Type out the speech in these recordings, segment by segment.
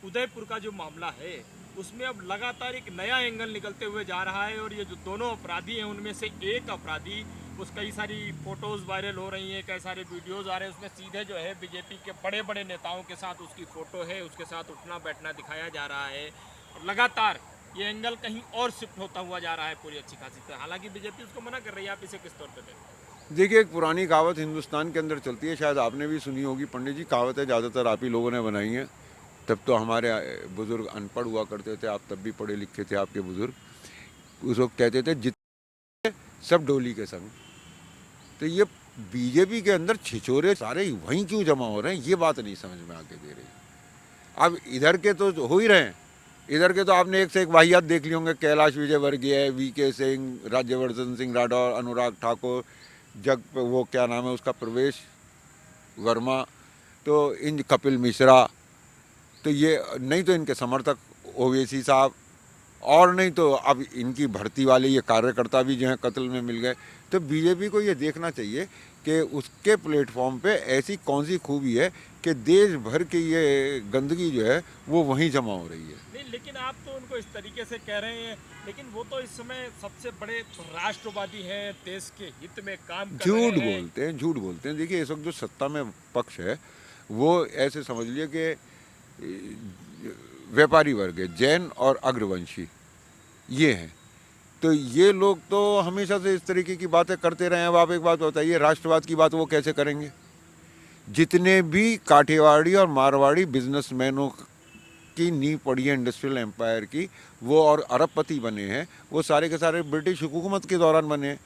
उदयपुर का जो मामला है उसमें अब लगातार एक नया एंगल निकलते हुए जा रहा है और ये जो दोनों अपराधी हैं उनमें से एक अपराधी, उस कई सारी फोटोज वायरल हो रही हैं, कई सारे वीडियोज आ रहे हैं, उसमें सीधे जो है बीजेपी के बड़े बड़े नेताओं के साथ उसकी फ़ोटो है, उसके साथ उठना बैठना दिखाया जा रहा है और लगातार ये एंगल कहीं और शिफ्ट होता हुआ जा रहा है पूरी अच्छी खासी तरह। हालांकि बीजेपी उसको मना कर रही है। आप इसे किस तौर पर देखते हैं? देखिए, एक पुरानी कहावत हिंदुस्तान के अंदर चलती है, शायद आपने भी सुनी होगी पंडित जी। कहावतें ज़्यादातर आप ही लोगों ने बनाई हैं। तब तो हमारे बुज़ुर्ग अनपढ़ हुआ करते थे, आप तब भी पढ़े लिखे थे आपके बुज़ुर्ग। उस वक्त कहते थे जितने सब डोली के संग। तो ये बीजेपी के अंदर छिछोरे सारे वहीं क्यों जमा हो रहे हैं, ये बात नहीं समझ में आके दे रही। अब इधर के तो हो ही रहे हैं, इधर के तो आपने एक से एक वाहियात देख ली होंगे। कैलाश विजयवर्गीय, वीके सिंह, राज्यवर्धन सिंह राठौर, अनुराग ठाकुर, वो क्या नाम है उसका, प्रवेश वर्मा, तो इन कपिल मिश्रा, तो ये नहीं तो इनके समर्थक ओवैसी साहब, और नहीं तो अब इनकी भर्ती वाले ये कार्यकर्ता भी जो हैं कत्ल में मिल गए। तो बीजेपी को ये देखना चाहिए कि उसके प्लेटफॉर्म पे ऐसी कौन सी खूबी है कि देश भर की ये गंदगी जो है वो वहीं जमा हो रही है। नहीं, लेकिन आप तो उनको इस तरीके से कह रहे हैं, लेकिन वो तो इस समय सबसे बड़े राष्ट्रवादी हैं, देश के हित में काम कर रहे झूठ हैं। बोलते हैं, झूठ बोलते हैं। देखिए, इस वक्त जो सत्ता में पक्ष है वो ऐसे समझ लिए कि व्यापारी वर्ग है, जैन और अग्रवंशी ये हैं। तो ये लोग तो हमेशा से इस तरीके की बातें करते रहे हैं। अब आप एक बात बताइए, राष्ट्रवाद की बात वो कैसे करेंगे? जितने भी काठियावाड़ी और मारवाड़ी बिजनेसमैनों की नींव पड़ी है इंडस्ट्रियल एम्पायर की, वो और अरबपति बने हैं, वो सारे के सारे ब्रिटिश हुकूमत के दौरान बने हैं।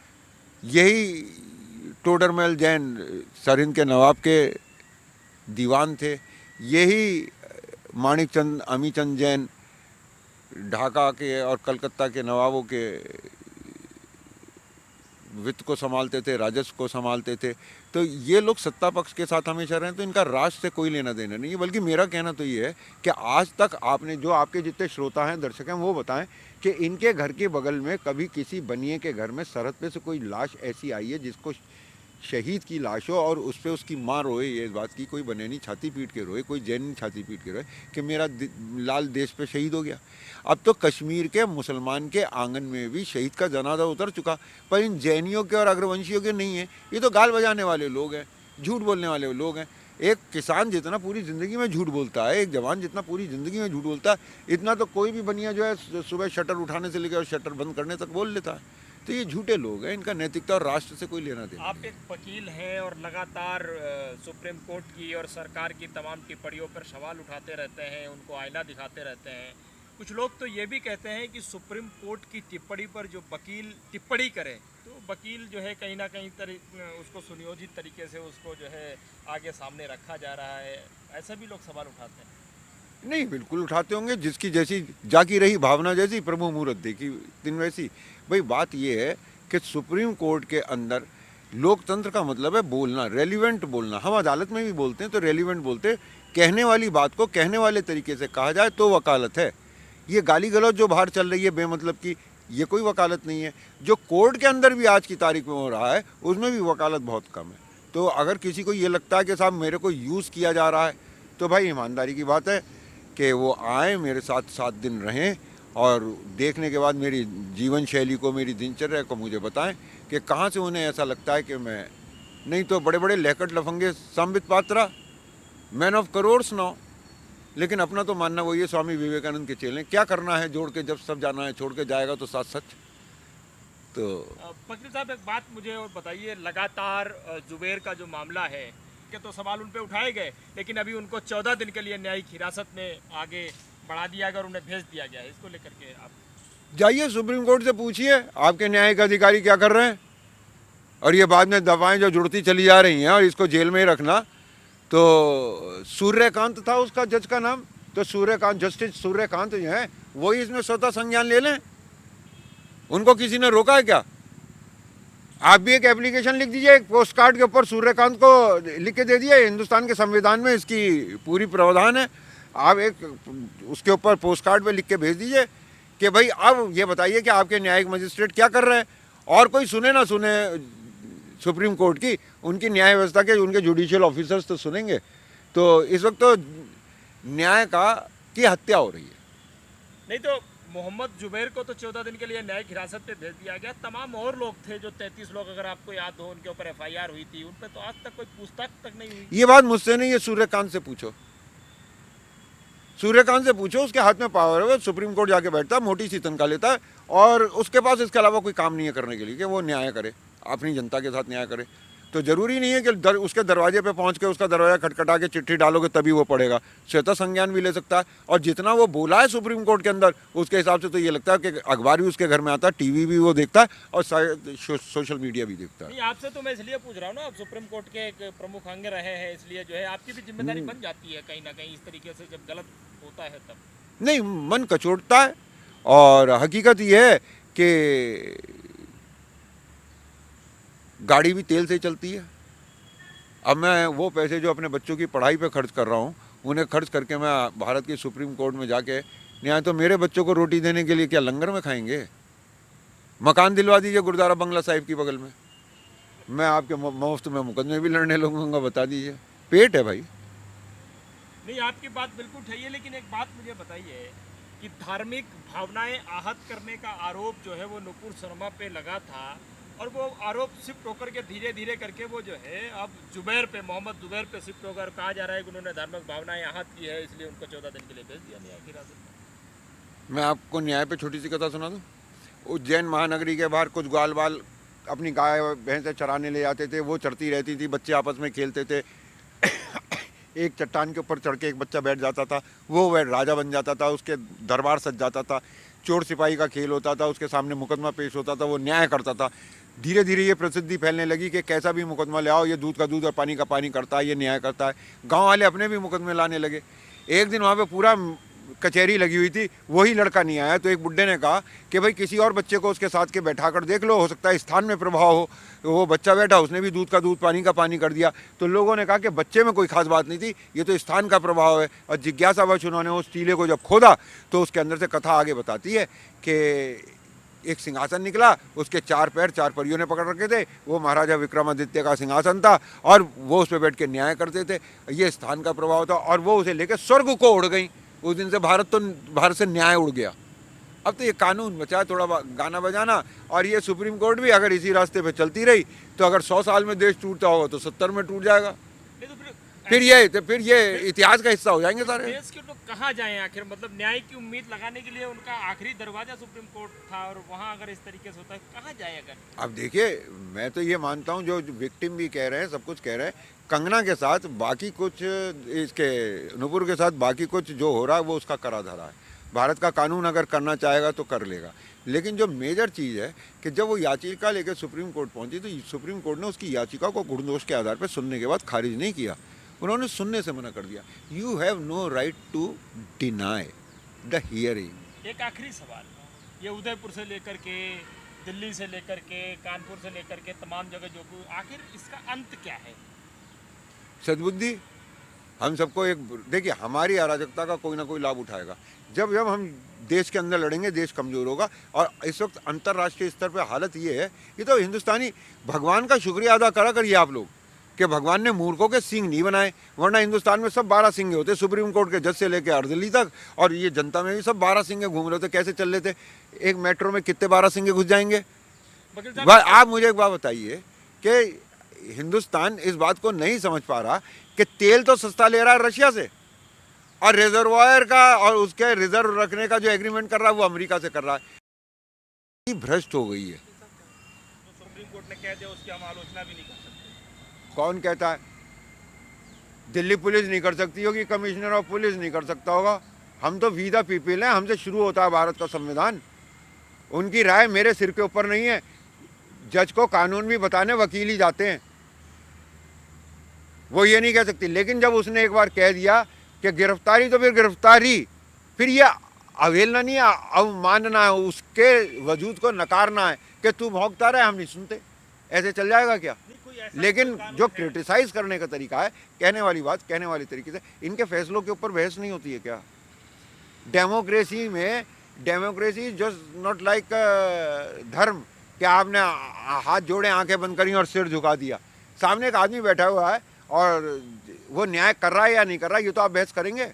यही टोडरमल जैन सरहिंद के नवाब के दीवान थे। यही माणिक चंद अमीचंद जैन ढाका के और कलकत्ता के नवाबों के वित्त को संभालते थे, राजस्व को संभालते थे। तो ये लोग सत्ता पक्ष के साथ हमेशा रहे, तो इनका राष्ट्र से कोई लेना देना नहीं है। बल्कि मेरा कहना तो ये है कि आज तक आपने, जो आपके जितने श्रोता हैं, दर्शक हैं, वो बताएं कि इनके घर के बगल में कभी किसी बनिए के घर में सरहद पे से कोई लाश ऐसी आई है जिसको शहीद की लाश हो और उस पर उसकी माँ रोए, ये बात की कोई बनेनी छाती पीट के रोए, कोई जैनी छाती पीट के रोए कि मेरा लाल देश पे शहीद हो गया। अब तो कश्मीर के मुसलमान के आंगन में भी शहीद का जनाजा उतर चुका, पर इन जैनियों के और अग्रवंशियों के नहीं है। ये तो गाल बजाने वाले लोग हैं, झूठ बोलने वाले लोग हैं। एक किसान जितना पूरी ज़िंदगी में झूठ बोलता है, एक जवान जितना पूरी ज़िंदगी में झूठ बोलता है, इतना तो कोई भी बनिया जो है सुबह शटर उठाने से लेकर और शटर बंद करने तक बोल लेता है। तो ये झूठे लोग हैं, इनका नैतिकता और राष्ट्र से कोई लेना देना आप एक वकील हैं और लगातार सुप्रीम कोर्ट की और सरकार की तमाम टिप्पणियों पर सवाल उठाते रहते हैं, उनको आईना दिखाते रहते हैं। कुछ लोग तो ये भी कहते हैं कि सुप्रीम कोर्ट की टिप्पणी पर जो वकील टिप्पणी करे तो वकील जो है कहीं ना कहीं उसको सुनियोजित तरीके से उसको जो है आगे सामने रखा जा रहा है। ऐसा भी लोग सवाल उठाते हैं। नहीं, बिल्कुल उठाते होंगे। जिसकी जैसी जाकी रही भावना, जैसी प्रभु मुहूर्त देखी दिन वैसी। भाई बात यह है कि सुप्रीम कोर्ट के अंदर लोकतंत्र का मतलब है बोलना, रेलिवेंट बोलना। हम अदालत में भी बोलते हैं तो रेलिवेंट बोलते हैं, कहने वाली बात को कहने वाले तरीके से कहा जाए तो वकालत है। ये गाली गलौज जो बाहर चल रही है बेमतलब की, ये कोई वकालत नहीं है। जो कोर्ट के अंदर भी आज की तारीख में हो रहा है उसमें भी वकालत बहुत कम है। तो अगर किसी को ये लगता है कि साहब मेरे को यूज़ किया जा रहा है, तो भाई ईमानदारी की बात है कि वो आए, मेरे साथ 7 दिन रहें और देखने के बाद मेरी जीवन शैली को, मेरी दिनचर्या को मुझे बताएं कि कहाँ से उन्हें ऐसा लगता है कि मैं, नहीं तो बड़े बड़े लहकट लफंगे Sambit Patra, man of crores now, लेकिन अपना तो मानना वही है स्वामी विवेकानंद के चेले, क्या करना है जोड़ के, जब सब जाना है छोड़ के जाएगा तो साथ सच। तो फकीर साहब एक बात मुझे और बताइए, लगातार जुबेर का जो मामला है के तो सवाल उन पे उठाए गए, लेकिन अभी उनको 14 दिन के लिए न्यायिक हिरासत में आगे बढ़ा दिया गया और उन्हें भेज दिया गया है। इसको लेकर के आप जाइए सुप्रीम कोर्ट से पूछिए आपके न्यायिक अधिकारी क्या कर रहे हैं। और ये बाद में दवाएं जो जुड़ती चली जा रही हैं और इसको जेल में ही रखना। तो सूर्यकांत था उसका जज का नाम, तो सूर्यकांत, जस्टिस सूर्यकांत जो है वही इसमें स्वतः संज्ञान ले लें। उनको किसी ने रोका है क्या? आप भी एक एप्लीकेशन लिख दीजिए, एक पोस्ट कार्ड के ऊपर सूर्यकांत को लिख के दे दिए। हिंदुस्तान के संविधान में इसकी पूरी प्रावधान है। आप एक उसके ऊपर पोस्ट कार्ड पे लिख के भेज दीजिए कि भाई अब ये बताइए कि आपके न्यायिक मजिस्ट्रेट क्या कर रहे हैं। और कोई सुने ना सुने सुप्रीम कोर्ट की, उनकी न्याय व्यवस्था के उनके जुडिशियल ऑफिसर्स तो सुनेंगे। तो इस वक्त तो न्याय का की हत्या हो रही है। नहीं तो मोहम्मद जुबैर को तो 14 दिन के लिए न्यायिक हिरासत पे भेज दिया गया। तमाम और लोग थे जो 33 लोग, अगर आपको याद हो, उनके ऊपर FIR हुई थी, उन पे तो आज तक कोई पूछताछ तक नहीं हुई। ये बात मुझसे नहीं, ये सूर्यकांत से पूछो, सूर्यकांत से पूछो, उसके हाथ में पावर है, वो सुप्रीम कोर्ट जाके बैठता है, मोटी सी तनख्वाह लेता है और उसके पास इसके अलावा कोई काम नहीं है करने के लिए कि वो न्याय करे, अपनी जनता के साथ न्याय करे। तो जरूरी नहीं है कि उसके दरवाजे पे पहुंच के उसका दरवाजा खटखटा के चिट्ठी डालोगे तभी वो पढ़ेगा, स्वतः संज्ञान भी ले सकता है। और जितना वो बोला है सुप्रीम कोर्ट के अंदर, उसके हिसाब से तो ये लगता है कि अखबार भी उसके घर में आता है, टीवी भी वो देखता है और सोशल मीडिया भी देखता है। नहीं, आपसे तो मैं इसलिए पूछ रहा हूँ ना, आप सुप्रीम कोर्ट के एक प्रमुख अंग रहे हैं, इसलिए जो है आपकी भी जिम्मेदारी बन जाती है कहीं ना कहीं, इस तरीके से जब गलत होता है तब। नहीं, मन कचोटता है और हकीकत ये है कि गाड़ी भी तेल से चलती है। अब मैं वो पैसे जो अपने बच्चों की पढ़ाई पे खर्च कर रहा हूँ, उन्हें खर्च करके मैं भारत की सुप्रीम कोर्ट में जाके न्याय, तो मेरे बच्चों को रोटी देने के लिए क्या लंगर में खाएंगे? मकान दिलवा दीजिए गुरुद्वारा बंगला साहिब की बगल में, मैं आपके मुफ्त में मुकदमे भी लड़ने लगूंगा, बता दीजिए। पेट है भाई। नहीं, आपकी बात बिल्कुल सही है, लेकिन एक बात मुझे बताइए कि धार्मिक भावनाएं आहत करने का आरोप जो है वो नुपुर शर्मा पे लगा था, और वो आरोप शिफ्ट होकर के धीरे धीरे करके वो जो है अब जुबैर पे, मोहम्मद जुबैर पे शिफ्ट होकर कहा जा रहा है कि उन्होंने धार्मिक भावनाएं आहत की है, इसलिए उनको 14 दिन के लिए भेज दिया न्यायिक हिरासत में। मैं आपको न्याय पे छोटी सी कथा सुना दूं। उज्जैन महानगरी के बाहर कुछ ग्वाल बाल अपनी गाय भैंसे चराने ले जाते थे, वो चरती रहती थी, बच्चे आपस में खेलते थे। एक चट्टान के ऊपर चढ़ के एक बच्चा बैठ जाता था, वो राजा बन जाता था, उसके दरबार सज जाता था, चोर सिपाही का खेल होता था, उसके सामने मुकदमा पेश होता था, वो न्याय करता था। धीरे धीरे ये प्रसिद्धि फैलने लगी कि कैसा भी मुकदमा ले आओ, ये दूध का दूध और पानी का पानी करता है, ये न्याय करता है। गांव वाले अपने भी मुकदमे लाने लगे। एक दिन वहाँ पे पूरा कचहरी लगी हुई थी, वही लड़का नहीं आया, तो एक बुड्ढे ने कहा कि भाई किसी और बच्चे को उसके साथ के बैठा कर देख लो, हो सकता है स्थान में प्रभाव हो। तो वो बच्चा बैठा, उसने भी दूध का दूध पानी का पानी कर दिया। तो लोगों ने कहा कि बच्चे में कोई खास बात नहीं थी, ये तो स्थान का प्रभाव है। और जिज्ञासावश उन्होंने उस टीले को जब खोदा तो उसके अंदर से कथा आगे बताती है कि एक सिंहासन निकला, उसके 4 पैर 4 परियों ने पकड़ रखे थे, वो महाराजा विक्रमादित्य का सिंहासन था और वो उस पर बैठ के न्याय करते थे। ये स्थान का प्रभाव था और वो उसे लेकर स्वर्ग को उड़ गई। उस दिन से भारत से न्याय उड़ गया। अब तो ये कानून बचा है थोड़ा गाना बजाना, और ये सुप्रीम कोर्ट भी अगर इसी रास्ते पे चलती रही तो अगर 100 साल में देश टूटता होगा तो 70 में टूट जाएगा। फिर ये इतिहास का हिस्सा हो जाएंगे सारे। देश के लोग कहाँ जाएं आखिर? मतलब न्याय की उम्मीद लगाने के लिए उनका आखिरी दरवाजा सुप्रीम कोर्ट था, और वहाँ अगर इस तरीके से होता है कहाँ जाए? अगर अब देखिए, मैं तो ये मानता हूँ, जो विक्टिम भी कह रहे हैं, सब कुछ कह रहे हैं, कंगना के साथ बाकी कुछ, इसके नुपुर के साथ बाकी कुछ जो हो रहा है वो उसका करा धरा है। भारत का कानून अगर करना चाहेगा तो कर लेगा। लेकिन जो मेजर चीज़ है कि जब वो याचिका लेकर सुप्रीम कोर्ट पहुंची तो सुप्रीम कोर्ट ने उसकी याचिका को गुण दोष के आधार पर सुनने के बाद खारिज नहीं किया, उन्होंने सुनने से मना कर दिया। You have no right to deny the hearing. एक आखिरी सवाल, ये उदयपुर से लेकर के, दिल्ली से लेकर के, कानपुर से लेकर के तमाम जगह जो, आखिर इसका अंत क्या है? सद्बुद्धि। हम सबको एक, देखिए, हमारी अराजकता का कोई ना कोई लाभ उठाएगा। जब जब हम देश के अंदर लड़ेंगे देश कमज़ोर होगा। और इस वक्त अंतर्राष्ट्रीय स्तर पर हालत ये है, ये तो हिंदुस्तानी भगवान का शुक्रिया अदा करा करिए आप लोग कि भगवान ने मूर्खों के सिंह नहीं बनाए, वरना हिंदुस्तान में सब 12 सिंह होते, सुप्रीम कोर्ट के जज से लेकर अर्दली तक, और ये जनता में भी सब 12 सिंह घूम रहे थे। कैसे चल रहे थे? एक मेट्रो में कितने 12 सिंह घुस जाएंगे? आप मुझे एक बात बताइए कि हिंदुस्तान इस बात को नहीं समझ पा रहा कि तेल तो सस्ता ले रहा है रशिया से, और रिजर्वायर का और उसके रिजर्व रखने का जो एग्रीमेंट कर रहा है वो अमेरिका से कर रहा है। भ्रष्ट हो गई है। सुप्रीम कोर्ट ने कह दिया, उसकी हम आलोचना भी नहीं कर सकते। कौन कहता है? दिल्ली पुलिस नहीं कर सकती होगी, कमिश्नर ऑफ पुलिस नहीं कर सकता होगा। हम तो वी द पीपल हैं, हमसे शुरू होता है भारत का संविधान। उनकी राय मेरे सिर के ऊपर नहीं है। जज को कानून भी बताने वकील ही जाते हैं, वो ये नहीं कह सकती। लेकिन जब उसने एक बार कह दिया कि गिरफ्तारी तो फिर गिरफ्तारी, फिर ये अवहेलना नहीं है, अवमानना है, उसके वजूद को नकारना है कि तू भौंकता रहे, हम नहीं सुनते। ऐसे चल जाएगा क्या? लेकिन जो क्रिटिसाइज करने का तरीका है, कहने वाली बात कहने वाली तरीके से, इनके फैसलों के ऊपर बहस नहीं होती है क्या? डेमोक्रेसी में, डेमोक्रेसी जस्ट नॉट लाइक धर्म कि आपने हाथ जोड़े, आंखें बंद करी और सिर झुका दिया। सामने एक आदमी बैठा हुआ है और वो न्याय कर रहा है या नहीं कर रहा है, ये तो आप बहस करेंगे।